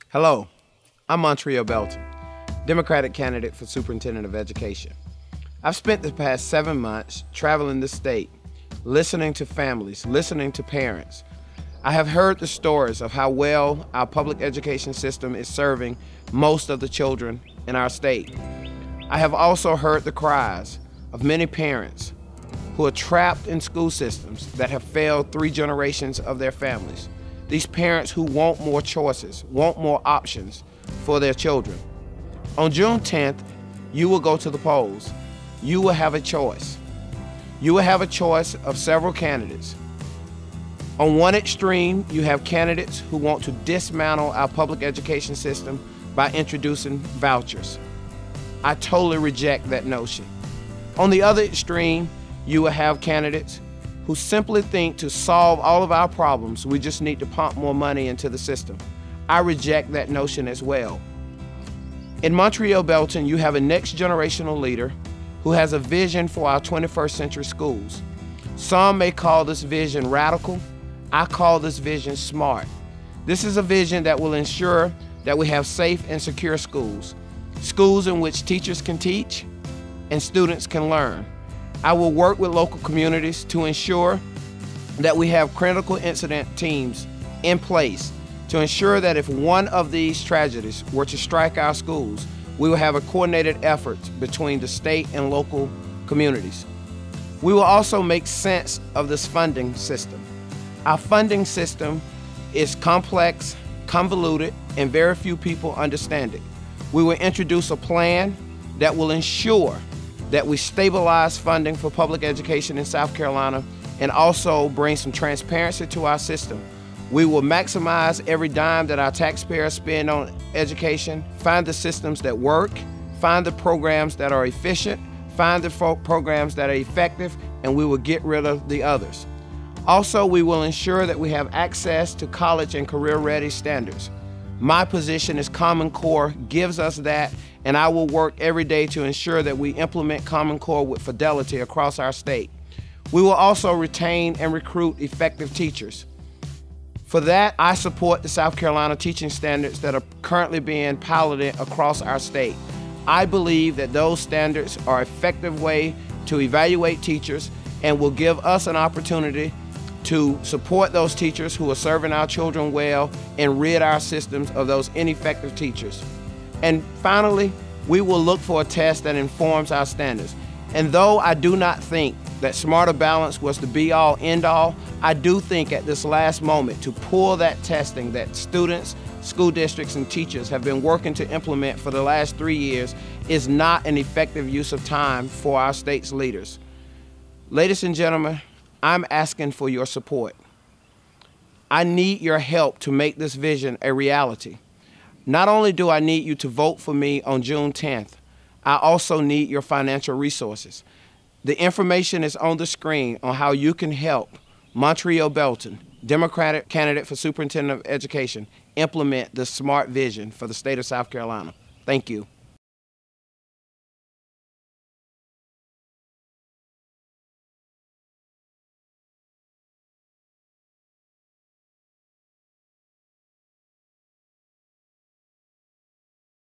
Hello, I'm Montrio Belton, Democratic candidate for Superintendent of Education. I've spent the past 7 months traveling the state, listening to families, listening to parents. I have heard the stories of how well our public education system is serving most of the children in our state. I have also heard the cries of many parents who are trapped in school systems that have failed 3 generations of their families. These parents who want more choices, want more options for their children. On June 10th, you will go to the polls. You will have a choice. You will have a choice of several candidates. On one extreme, you have candidates who want to dismantle our public education system by introducing vouchers. I totally reject that notion. On the other extreme, you will have candidates who simply think to solve all of our problems, we just need to pump more money into the system. I reject that notion as well. In Montrio Belton, you have a next generational leader who has a vision for our 21st century schools. Some may call this vision radical. I call this vision smart. This is a vision that will ensure that we have safe and secure schools, schools in which teachers can teach and students can learn. I will work with local communities to ensure that we have critical incident teams in place to ensure that if one of these tragedies were to strike our schools, we will have a coordinated effort between the state and local communities. We will also make sense of this funding system. Our funding system is complex, convoluted, and very few people understand it. We will introduce a plan that will ensure that we stabilize funding for public education in South Carolina and also bring some transparency to our system. We will maximize every dime that our taxpayers spend on education, find the systems that work, find the programs that are efficient, find the programs that are effective, and we will get rid of the others. Also, we will ensure that we have access to college and career-ready standards. My position as Common Core gives us that, and I will work every day to ensure that we implement Common Core with fidelity across our state. We will also retain and recruit effective teachers. For that, I support the South Carolina teaching standards that are currently being piloted across our state. I believe that those standards are an effective way to evaluate teachers and will give us an opportunity to support those teachers who are serving our children well and rid our systems of those ineffective teachers. And finally, we will look for a test that informs our standards. And though I do not think that Smarter Balance was the be-all, end-all, I do think at this last moment to pull that testing that students, school districts, and teachers have been working to implement for the last 3 years is not an effective use of time for our state's leaders. Ladies and gentlemen, I'm asking for your support. I need your help to make this vision a reality. Not only do I need you to vote for me on June 10th, I also need your financial resources. The information is on the screen on how you can help Montrio Belton, Democratic candidate for Superintendent of Education, implement this smart vision for the state of South Carolina. Thank you.